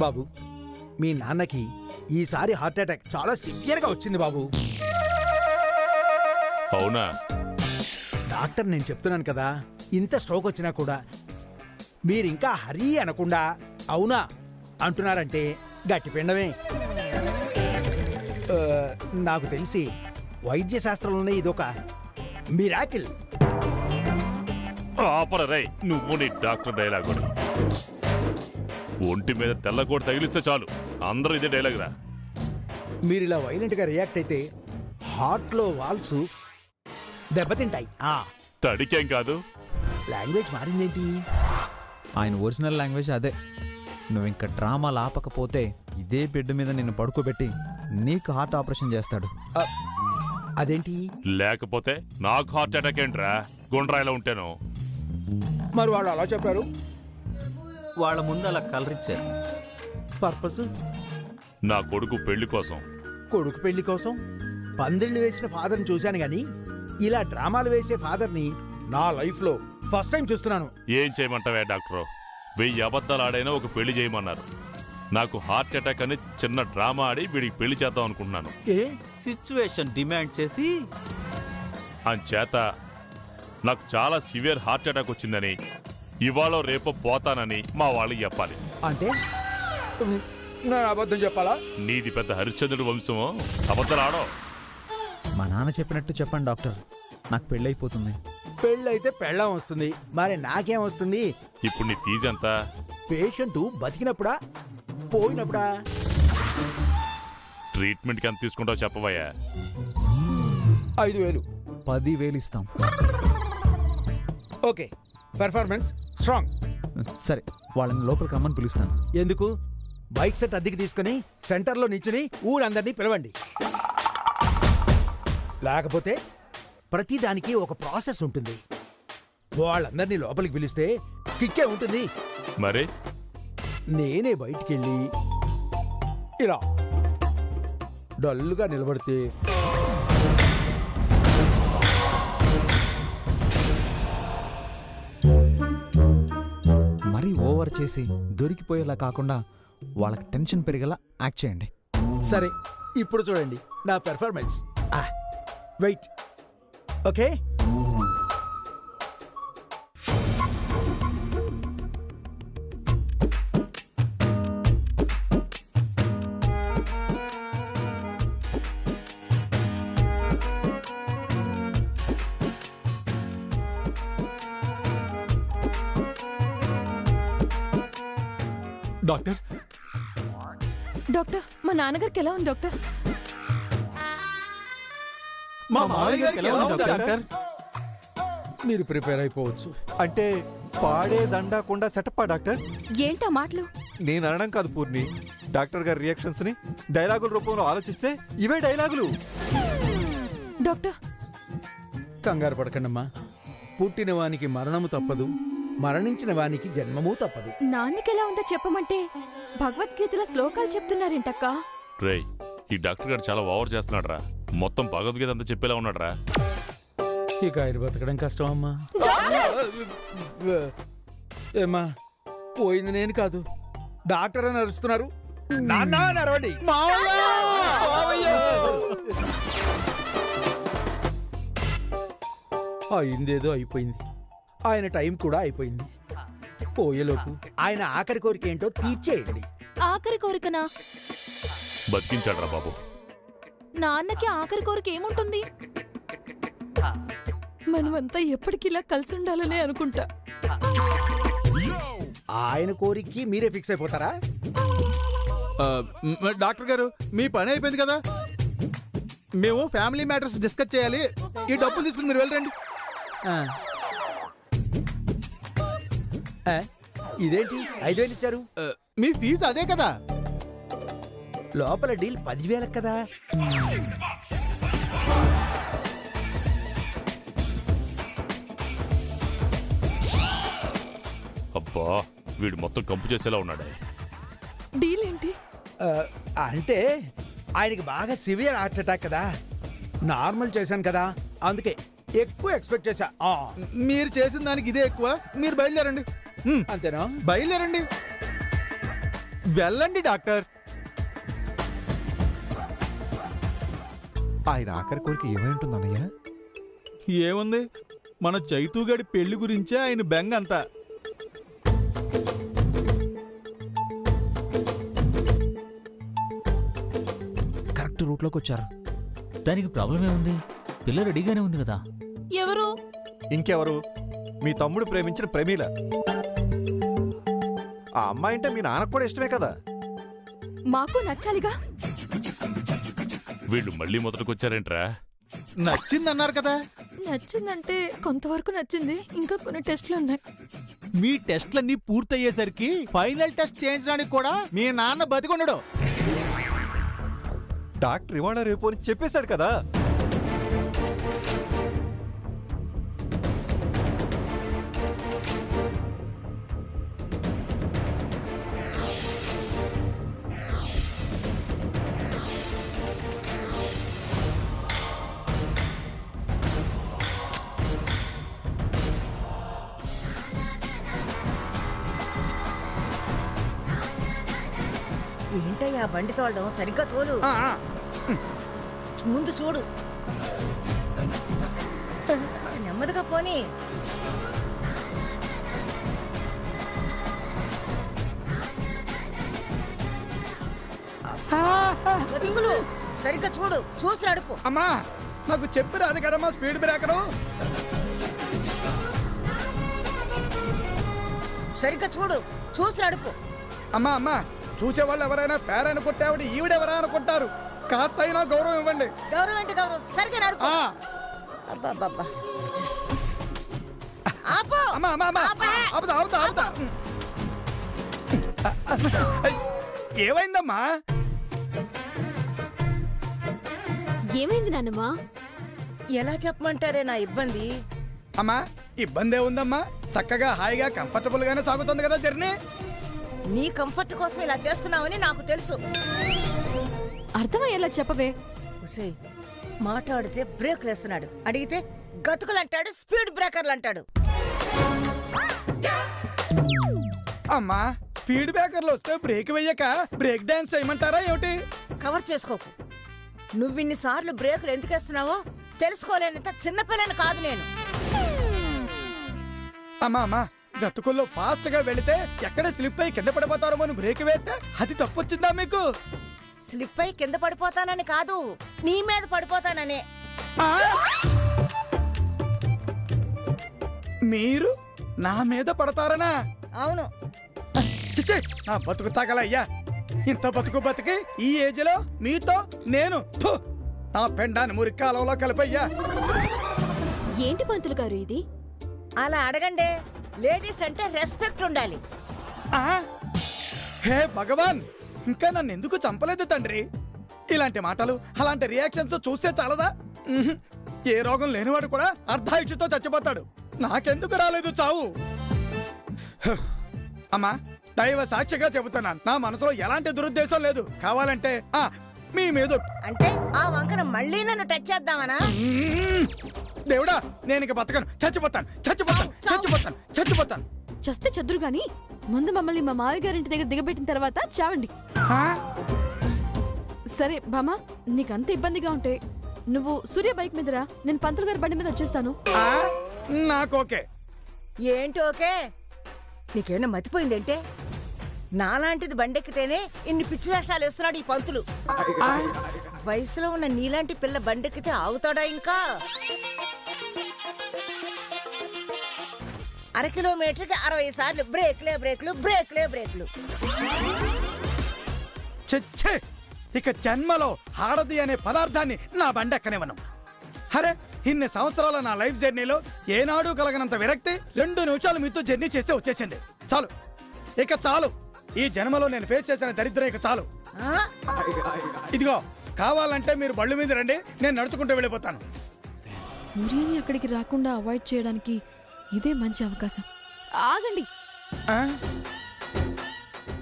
బాబు, మీ నాన్నకి ఈసారి heart attack చాలా సివియర్గా వచ్చింది బాబు. అవునా? డాక్టర్ నేను చెప్తున్నాను కదా, ఇంత స్ట్రోక్ వచ్చినా కూడా మీరింకా హరి అనకుండా అవునా అంటున్నారంటే గట్టి పిండమే. నాకు తెలిసి వైద్య శాస్త్రంలోనే ఇదొక మిరాకిల్. ఆపరై, నువ్వు నీ డాక్టర్ డైలాగ్. ఒంటి మీద తెల్లకోట తగిలిస్తే చాలు అందరూ ఇదే డైలాగ్ రా. మీరు ఇలా వైలెంట్గా రియాక్ట్ అయితే హార్ట్లో వాల్స్ దెబ్బతింటాయి. తడికేం కాదు. లాంగ్వేజ్ మారిందేంటి? ఆయన ఒరిజినల్ లాంగ్వేజ్ అదే. నువ్వు ఇంకా డ్రామాలు ఆపకపోతే ఇదే బెడ్ మీద నిన్ను పడుకోబెట్టి నీకు హార్ట్ ఆపరేషన్ చేస్తాడు. అదేంటి? లేకపోతే నాకు హార్ట్ అటాక్ ఏంట్రా, గుండ్రాయిలో ఉంటాను. మరి వాళ్ళు అలా చెప్పారు. వాళ్ళ ముందు అలా కలరిచ్చారు. పర్పస్? నా కొడుకు పెళ్లి కోసం. కొడుకు పెళ్లి కోసం పందిళ్ళు వేసిన ఫాదర్ని చూశాను గాని ఇలా డ్రామాలు వేసే ఫాదర్ని నా లైఫ్లో ఫస్ట్ టైం చూస్తున్నాను. ఏం చేయమంటావే డాక్టరు? 1000 అబద్ధాలు ఆడైనా ఒక పెళ్లి చేయమన్నారు. నాకు హార్ట్ అటాక్ అని చిన్న డ్రామా ఆడి వీడికి పెళ్లి చేద్దాం అనుకుంటున్నాను. సిచ్యువేషన్ డిమాండ్ చేసి అంచేత నాకు చాలా సివియర్ హార్ట్ అటాక్ వచ్చిందని, ఇవాళ రేపో పోతానని మా వాళ్ళకి చెప్పాలి. అంటే నేను అబద్ధం చెప్పాలా? నీది పెద్ద హరిశ్చంద్రుడి వంశమో, అబద్ధాలు ఆడో. మా నాన్న చెప్పినట్టు చెప్పండి డాక్టర్, నాకు పెళ్ళైపోతుంది. పెళ్ళైతే పెళ్ళం వస్తుంది, మరి నాకేం వస్తుంది? ఇప్పుడు నీ ఫీజు ఎంత? పేషెంట్ బతికినప్పుడా పోయినప్పుడా? ట్రీట్మెంట్కి ఎంత తీసుకుంటావు చెప్పవయ్యా? 5,000. 10,000 ఇస్తాం. Okay, performance strong. సరే, వాళ్ళని లోపలికి రమ్మని పిలుస్తాను. ఎందుకు? బైక్ సెట్ అద్దెకి తీసుకుని సెంటర్లో నిల్చుని ఊరందరినీ పిలవండి. లేకపోతే ప్రతిదానికి ఒక ప్రాసెస్ ఉంటుంది. వాళ్ళందరినీ లోపలికి పిలిస్తే కిక్కే ఉంటుంది. మరి నేనే బయటికెళ్ళి ఇలా డల్లుగా నిలబడితే మరీ ఓవర్ చేసి దొరికిపోయేలా కాకుండా వాళ్ళకి టెన్షన్ పెరిగేలా యాక్ట్ చేయండి. సరే, ఇప్పుడు చూడండి నా performance. Wait. Okay, doctor doctor, మా నాన్నగారికి ఎలా ఉంది డాక్టర్? మా మామయ్యగారికి ఎలా ఉంది డాక్టర్? మీరు ప్రిపేర్ అయిపోవచ్చు. అంటే పాడే దండాకుండా సెటప్పా డాక్టర్? ఏంటా మాటలు? నేను అనడం కాదు పూర్ణి, డాక్టర్ గారి రియాక్షన్స్ ని డైలాగుల రూపంలో ఆలోచిస్తే ఇవే డైలాగులు. డాక్టర్, కంగారు పడకండమ్మా. పుట్టిన వానికి మరణము తప్పదు, మరణించిన వానికి జన్మము తప్పదు. నాన్నకి ఎలా ఉందో చెప్పమంటే భగవద్గీతలో శ్లోకాలు చెప్తున్నారేంటక్కా? రేయ్, ఈ డాక్టర్ గారు చాలా ఓవర్ చేస్తున్నాడు రా. మొత్తం భగవద్గీత అంతా చెప్పేలా ఉన్నాడు రా. ఇక ఆయన బతకడం కష్టం అమ్మా. ఏమ్మా, పోయింది నేను కాదు, డాక్టర్ అని అరుస్తున్నారు. నాన్న అని అరవండి. అయిందేదో అయిపోయింది. ఆయన టైం కూడా అయిపోయింది. పోయేలోపు ఆయన ఆఖరి కోరిక ఏంటో తీర్చేయండి. ఆఖరి కోరికనా? బతికించాడు రా బాబు. నాన్నకి ఆఖరి కోరిక ఏముంటుంది? మనమంతా ఎప్పటికిలా కలిసి ఉండాలనే అనుకుంటా. ఆయన కోరికకి మీరే ఫిక్స్ అయిపోతారా? డాక్టర్ గారు, మీ పని అయిపోయింది కదా, మేము ఫ్యామిలీ మ్యాటర్స్ డిస్కస్ చేయాలి. ఈ డబ్బులు తీసుకుని మీరు వెళ్ళండి. ఇదేంటి 5,000 ఇచ్చారు? మీ ఫీజు అదే కదా. లోపల డీల్ 10,000 కదా. అబ్బా, వీడు మొత్తం కంపు చేసేలా ఉన్నాడే. డీల్ ఏంటి? అంటే ఆయనకి బాగా సివియర్ హార్ట్ అటాక్ కదా, నార్మల్ చేశాను కదా, అందుకే ఎక్కువ ఎక్స్పెక్ట్ చేశా. మీరు చేసిన దానికి ఇదే ఎక్కువ. మీరు బయలుదేరండి. అంతేనా? బయలుదేరండి. వెళ్ళండి డాక్టర్. ఆయన ఆఖరి కోరిక ఏమై ఉంటుంది అన్నయ్య? ఏముంది, మన చైతూగడి పెళ్లి గురించే ఆయన బెంగ అంతా. కరెక్ట్ రూట్లోకి వచ్చారు. దానికి ప్రాబ్లం ఏముంది? పిల్ల రెడీగానే ఉంది కదా. ఎవరు? ఇంకెవరు? మీ తమ్ముడు ప్రేమించిన ప్రమీల. ఆ అమ్మాయి అంటే మీ నాన్నకు కూడా ఇష్టమే కదా. మాకు నచ్చాలిగా. వీళ్ళు మళ్ళీ మొదటికొచ్చారేంట్రా? నచ్చిందన్నారు కదా. నచ్చిందంటే కొంతవరకు నచ్చింది, ఇంకా కొన్ని టెస్ట్లు ఉన్నాయి. మీ టెస్ట్లన్నీ పూర్తయ్యేసరికి ఫైనల్ టెస్ట్ చేయించడానికి కూడా మీ నాన్న బతికొండడు. డాక్టర్ ఇవాళ రేపు అని చెప్పేశాడు కదా. ఏంటయ్యా బండి తోలడం? సరిగ్గా తోలు. ముందు చూడు, నెమ్మదిగా పోనీ. బతుకులు సరిగ్గా చూడు, చూసి నడుపు. అమ్మా, నాకు చెప్పి రాదు కదమ్మా స్పీడ్ బ్రేకరు. సరిగ్గా చూడు, చూసి నడుపు. అమ్మా అమ్మా, చూసేవాళ్ళు ఎవరైనా పేరైన కొట్టావిడ ఈవిడెవరా అనుకుంటారు. కాస్త అయినా గౌరవం ఇవ్వండి. గౌరవం ఏంటి గౌరవం? సరిగ్గా నడుపు. అబ్బా ఆపు. అమ్మా అమ్మా అమ్మా, ఆపే. ఆపుతా ఆపుతా ఆపుతా. ఏమైందమ్మా? ఏమైంది నాన్నమ్మా? ఎలా చెప్పమంటారే నా ఇబ్బంది? అమ్మా, ఇబ్బంది ఏముందమ్మా? చక్కగా హాయిగా కంఫర్టబుల్ గానే సాగుతుంది కదా జర్నీ. నీ కంఫర్ట్ కోసం ఇలా చేస్తున్నావని నాకు తెలుసు. అర్థమయ్యేలా చెప్పవే. ఉసేయ్, మాట్లాడితే బ్రేక్లు వేస్తున్నాడు, అడిగితే గతుకులు అంటాడు, స్పీడ్ బ్రేకర్లు అంటాడు. అమ్మా, స్పీడ్ బ్రేకర్లు వస్తే బ్రేక్ వెయ్యక బ్రేక్ డాన్స్ చేయమంటారా ఏమిటి? కవర్ చేసుకోకు. నువ్విన్నిసార్లు బ్రేకులు ఎందుకు వేస్తున్నావో తెలుసుకోలేనంత చిన్నపిల్లని కాదు నేను. అమ్మా అమ్మా, గతుకుల్లో ఫాస్ట్ గా వెళితే ఎక్కడ స్లిప్ అయి కింద పడిపోతారో అని బ్రేక్ వేస్తే అది తప్పొచ్చిందా మీకు? స్లిప్ అయి కింద పడిపోతానని కాదు, నీ మీద పడిపోతాననే. ఆ? మీరు నా మీద పడతారనా? అవును. చిచ్చే, నా బతుకు తగలయ్యా. ఇంత బతుకు బతికి ఈ ఏజ్ లో మీతో నేను థు, నా పెండాన్ని మురికాలంలో కలిపయ్యా. ఏంటి పంతులు గారు ఇది? అలా అడగండి. లేడీస్ అంటే రెస్పెక్ట్ ఉండాలి. ఆ? హే భగవాన్, ఇంకా నన్ను ఎందుకు చంపలేదు తండ్రి? ఇలాంటి మాటలు అలాంటి రియాక్షన్స్ చూస్తే చాలదా? ఉహుం. ఏ రోగం లేనివాడు కూడా అర్ధాయుషుతో చచ్చిపోతాడు. నాకెందుకు రాలేదు చావు? హ్. అమ్మా, దైవ సాక్షిగా చెబుతున్నాను, నా మనసులో ఎలాంటి దురుద్దేశం లేదు. కావాలంటే మీ మీద అంటే ఆ వంకన మళ్ళీ నన్ను టచ్ చేద్దామనా? దేవుడా, నేను ఇక బతకను. చచ్చిపోతాను చచ్చిపోతాను చచ్చిపోతాను చచ్చిపోతాను. చస్తే చదురు గాని ముందు మమ్మల్ని మా మావి గారింటి దగ్గర దిగబెట్టిన తర్వాత చావండి. ఆ? సరే బామా, నీకంత ఇబ్బందిగా ఉంటే నువ్వు సూర్య బైక్ మీద రా, నేను పంతులు గారి బండి మీద వచ్చేస్తాను. ఆ? నాకోకే. ఏంటి ఓకే? నీకేమైనా మతిపోయిందంటే? నాలాంటిది బండెక్కితేనే ఇన్ని పిచ్చి వేషాలు వేస్తున్నాడు ఈ పంతులు. వయసులో ఉన్న నీలాంటి పిల్ల బండెక్కితే ఆగుతాడా ఇంకా? 1/2 కిలోమీటర్కి 60 సార్లు బ్రేక్లే బ్రేక్లు బ్రేక్లే బ్రేక్లు. చిచ్చే, ఇక జన్మలో ఆడది అనే పదార్థాన్ని నా బండెక్కనివ్వను. అరే, ఇన్ని సంవత్సరాల నా లైఫ్ జర్నీలో ఏనాడు కలగనంత విరక్తి 2 నిమిషాలు మీతో జర్నీ చేస్తే వచ్చేసింది. చాలు, ఇక చాలు. ఈ జన్మలో నేను ఫేస్ చేసిన దరిద్రం ఇక చాలు. ఇదిగో, కావాలంటే మీరు బళ్ళు మీద రండి, నేను నడుచుకుంటూ వెళ్ళిపోతాను. సూర్యని అక్కడికి రాకుండా అవాయిడ్ చేయడానికి ఇదే మంచి అవకాశం. ఆగండి ఆ?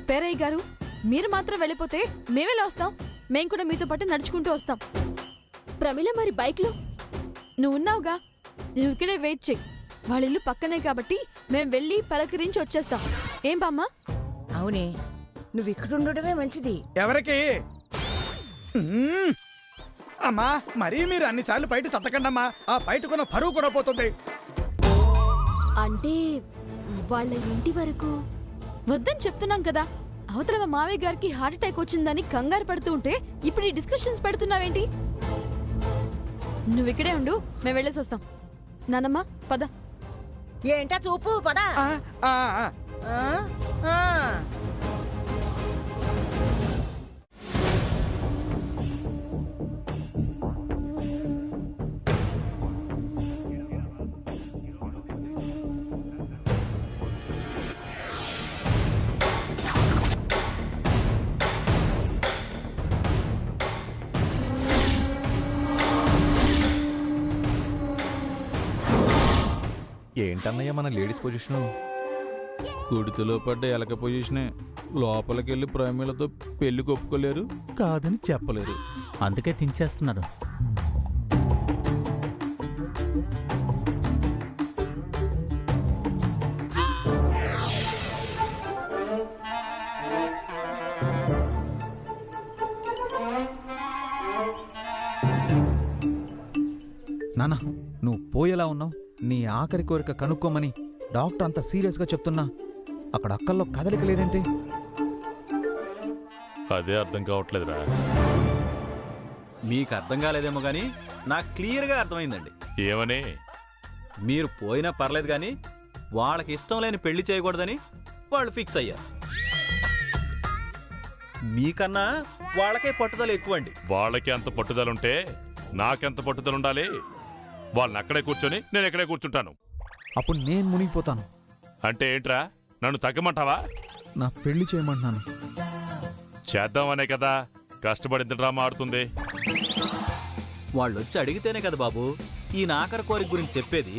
పేరయ్య గారు, మీరు మాత్రం వెళ్ళిపోతే మేమేలా వస్తాం? మేం కూడా మీతో పాటు నడుచుకుంటూ వస్తాం. ప్రమిళ, మరి బైక్లో నువ్వు ఉన్నావుగా, నువ్వు ఇక్కడే వెయిట్ చెయ్యి. వాళ్ళ ఇల్లు పక్కనే కాబట్టి మేం వెళ్ళి పలకరించి వచ్చేస్తాం. ఏం బామ్మా? అవునే, నువ్వు ఇక్కడ ఉండడమే మంచిది. ఎవరికి? అమ్మా, మరీ మీరు అన్నిసార్లు బయట సత్తకండమ్మా. ఆ బయటకున్న పరువు కూడా పోతుంది. అంటే వాళ్ళ ఇంటి వరకు వద్దని చెప్తున్నాం కదా. అవతల మా మావయ్య గారికి హార్ట్ అటాక్ వచ్చిందని కంగారు పడుతూ ఉంటే ఇప్పుడు ఈ డిస్కషన్స్ పెడుతున్నావేంటి? నువ్వు ఇక్కడే ఉండు, మేము వెళ్ళేసి వస్తాం. నానమ్మ పద. ఏంటా చూపు, పదా. ఆ, ఆ, ఆ. ఏంటన్నయ్య మన లేడీస్ పొజిషను? కుడితిలో పడ్డ ఎలక పొజిషనే. లోపలికి వెళ్ళి ప్రేమిలతో పెళ్లి కొప్పుకోలేరు, కాదని చెప్పలేరు. అందుకే తించేస్తున్నారు. నాన్న, నువ్వు పోయేలా ఉన్నావు. నీ ఆఖరి కోరిక కనుక్కోమని డాక్టర్ అంత సీరియస్గా చెప్తున్నా అక్కడ అక్కల్లో కదలిక లేదేంటి? అదే అర్థం కావట్లేదురా. మీకు అర్థం కాలేదేమో కానీ నాకు క్లియర్గా అర్థమైందండి. ఏమని? మీరు పోయినా పర్లేదు కానీ వాళ్ళకి ఇష్టం లేని పెళ్లి చేయకూడదని వాళ్ళు ఫిక్స్ అయ్యారు. మీకన్నా వాళ్ళకే పట్టుదల ఎక్కువండి. వాళ్ళకి అంత పట్టుదలుంటే నాకెంత పట్టుదల ఉండాలి? వాళ్ళని అక్కడే కూర్చొని నేను ఎక్కడే కూర్చుంటాను. అప్పుడు నేను మునిగిపోతాను. అంటే ఏంట్రా, నన్ను తగ్గమంటావా? నా పెళ్లి చేయమంటున్నాను. చేద్దామనే కదా కష్టపడి డ్రామా ఆడుతుంది. వాళ్ళు వచ్చి అడిగితేనే కదా బాబు ఈ ఆఖరి కోరిక గురించి చెప్పేది.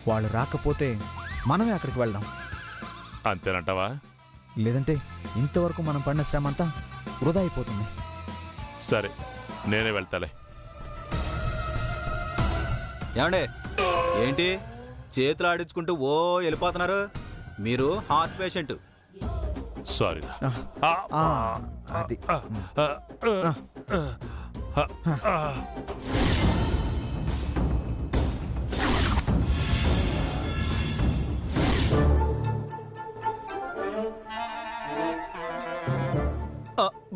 వాళ్ళు రాకపోతే మనమే అక్కడికి వెళ్దాం. అంతేనంటావా? లేదంటే ఇంతవరకు మనం పడిన శ్రమ అంతా వృధా అయిపోతుంది. సరే, నేనే వెళ్తాలే. ఏమండే, ఏంటి చేతులు ఆడించుకుంటూ ఓ వెళ్ళిపోతున్నారు? మీరు హార్ట్ పేషెంట్. సారీ. అది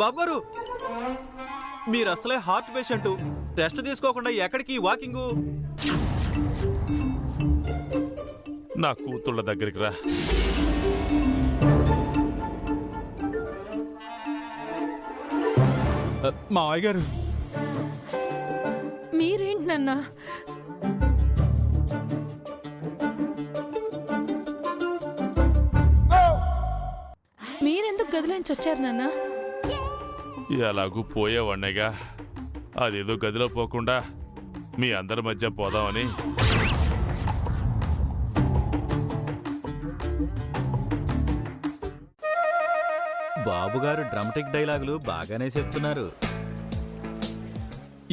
బాబు గారు, మీరు అసలే హార్ట్ పేషెంట్. రెస్ట్ తీసుకోకుండా ఎక్కడికి వాకింగు? నా కూతుళ్ళ దగ్గరికి రా. మావయ్య గారు, మీరేంటి నాన్న? మీరెందుకు గదిలోంచి వచ్చారు నాన్న? ఎలాగూ పోయేవాడినేగా, అదేదో గదిలో పోకుండా మీ అందరి మధ్య పోదామని. బాబుగారు డ్రామాటిక్ డైలాగులు బాగానే చెప్తున్నారు.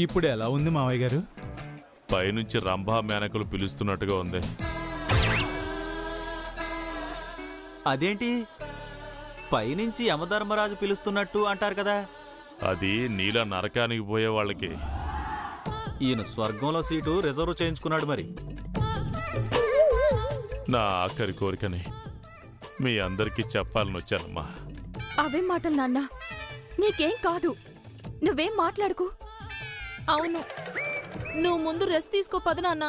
ఇప్పుడు ఎలా ఉంది మావయ్య గారు? పైనుంచి రంభా మేనకులు పిలుస్తున్నట్టుగా ఉంది. అదేంటి పైనుంచి యమధర్మరాజు పిలుస్తున్నట్టు అంటారు కదా? అది నీలా నరకానికి పోయే వాళ్ళకి. ఈయన స్వర్గంలో సీటు రిజర్వ్ చేయించుకున్నాడు. మరి నా ఆఖరి కోరికని మీ అందరికీ చెప్పాలని వచ్చానమ్మా. అవేం మాటలు నాన్న, నీకేం కాదు, నువ్వేం మాట్లాడుకు. అవును, నువ్వు ముందు రెస్ట్ తీసుకో పదు నాన్న.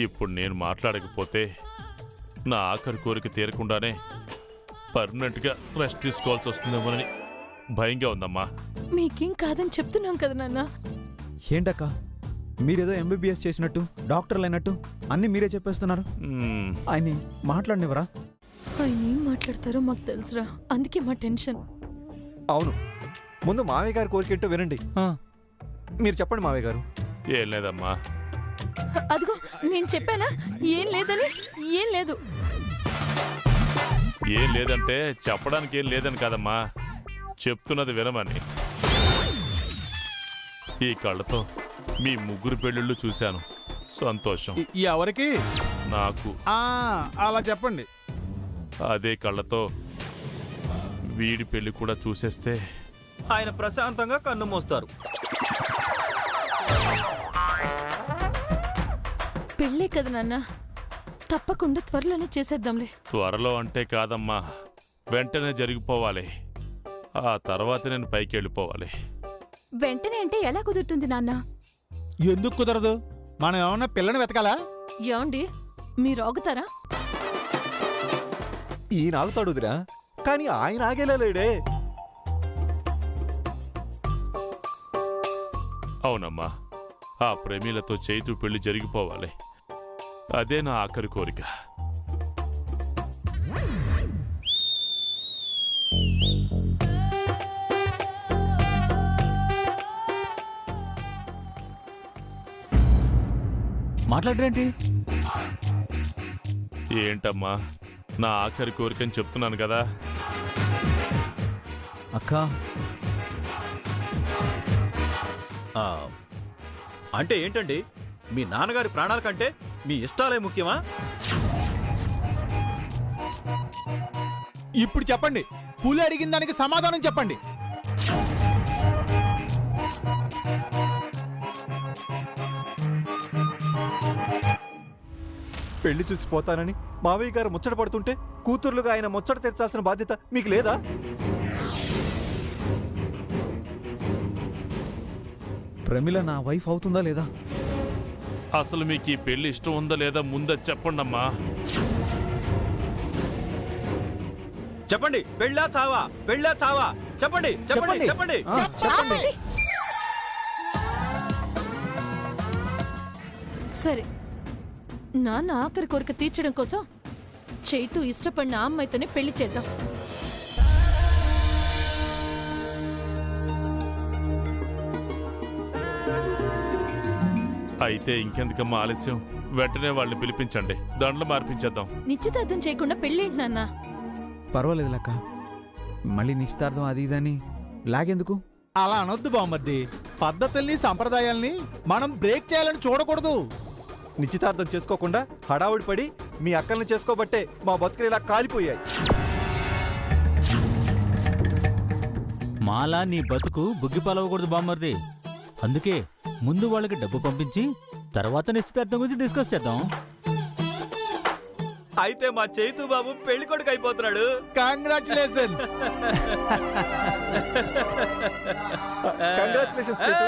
ఇప్పుడు నేను మాట్లాడకపోతే నా ఆఖరి కోరిక తీరకుండానే పర్మనెంట్గా రెస్ట్ తీసుకోవాల్సి వస్తుందేమోనని భయంగా ఉందమ్మా. మీకేం కాదని చెప్తున్నాం కదా నాన్న. ఏంటక్క, మీరేదో ఎంబీబీఎస్ చేసినట్టు, డాక్టర్లు అయినట్టు అన్నీ మీరే చెప్పేస్తున్నారు. ఆయన్ని మాట్లాడినవరా? ఆయన ఏం మాట్లాడతారో మాకు తెలుసురా, అందుకే మా టెన్షన్. అవును, ముందు మావయ్య గారి కోరికేంటో వినండి. మీరు చెప్పండి మావయ్య గారు. ఏం లేదమ్మా. అదిగో నేను చెప్పానా ఏం లేదని? ఏం లేదు. ఏం లేదంటే చెప్పడానికి ఏం లేదని కాదమ్మా, చెప్తున్నది వినమని. ఈ కళ్ళతో మీ ముగ్గురు పెళ్ళిళ్ళు చూశాను, సంతోషం. ఎవరికి? నాకు. అలా చెప్పండి. అదే కళ్ళతో వీడి పెళ్లి కూడా చూసేస్తే ఆయన ప్రశాంతంగా కన్ను మోస్తారు. పెళ్ళే కదా నాన్న, తప్పకుండా త్వరలోనే చేసేద్దాంలే. త్వరలో అంటే కాదమ్మా, వెంటనే జరిగిపోవాలి. ఆ తర్వాత నేను పైకి వెళ్ళిపోవాలి. వెంటనే అంటే ఎలా కుదురుతుంది నాన్న? ఎందుకు కుదరదు? మనం ఏమన్నా పిల్లని వెతకాలా? ఏమండి, మీరు ఆగుతారా? ఈయన ఆగుతాడుదిరా, కానీ ఆయన ఆగేలా లేడే. అవునమ్మా, ఆ ప్రేమిలతో చైతు పెళ్లి జరిగిపోవాలి. అదే నా ఆఖరి కోరిక. మాట్లాడరేంటి? ఏంటమ్మా, నా ఆఖరి కోరికని చెప్తున్నాను కదా. అక్క, అంటే ఏంటండి, మీ నాన్నగారి ప్రాణాల కంటే మీ ఇష్టాలే ముఖ్యమా? ఇప్పుడు చెప్పండి, పులి అడిగిన దానికి సమాధానం చెప్పండి. పెళ్లి చూసి పోతానని మావయ్య గారు ముచ్చట పడుతుంటే కూతుర్లుగా ఆయన ముచ్చట తెచ్చాల్సిన బాధ్యత మీకు లేదా? ప్రమిళ నా వైఫ్ అవుతుందా లేదా? అసలు మీకు ఈ పెళ్లి ఇష్టం ఉందా లేదా ముందే చెప్పండమ్మా. చెప్పండి, పెళ్ళా చావా, పెళ్ళా చావా, చెప్పండి చెప్పండి చెప్పండి. సరే, నాన్న ఆఖరి కోరిక తీర్చడం కోసం చైతు ఇష్టపడిన ఆ అమ్మాయితోనే పెళ్లి చేద్దాం. అయితే ఇంకెందుకమ్మా ఆలస్యం, వెంటనే వాళ్ళని పిలిపించండి, దండలు మార్పించేద్దాం. నిశ్చితార్థం చేయకుండా పెళ్ళేంటి నాన్న? పర్వాలేదు లక్క, మళ్ళీ నిశ్చితార్థం అది ఇదని లాగెందుకు? అలా అనొద్దు బామ్మర్ది. పద్ధతుల్ని సంప్రదాయాల్ని మనం బ్రేక్ చేయాలని చూడకూడదు. నిశ్చితార్థం చేసుకోకుండా హడావుడి పడి మీ అక్కల్ని చేసుకోబట్టే మా బతుకులు ఇలా కాలిపోయాయి. మాలా నీ బతుకు బుగ్గి పలవకూడదు బామ్మర్ది. అందుకే ముందు వాళ్ళకి డబ్బు పంపించి తర్వాత నిశ్చితార్థం గురించి డిస్కస్ చేద్దాం. అయితే మా చైతు బాబు పెళ్లి కొడుకు అయిపోతున్నాడు. కంగ్రాచులేషన్స్. కంగ్రాచులేషన్స్ చైతు.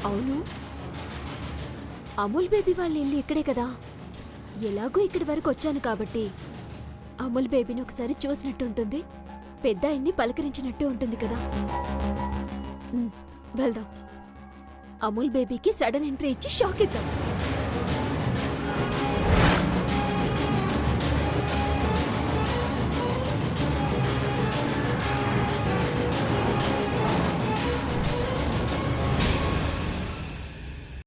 అవును, అమూల్ బేబీ వాళ్ళ ఇల్లు ఇక్కడే కదా. ఎలాగో ఇక్కడి వరకు వచ్చాను కాబట్టి అమూల్ బేబీని ఒకసారి చూసినట్టు ఉంటుంది, పెద్ద ఆయన్ని పలకరించినట్టు ఉంటుంది కదా. వెళ్దాం, అమూల్ బేబీకి సడన్ ఎంట్రీ ఇచ్చి షాక్ ఇద్దాం.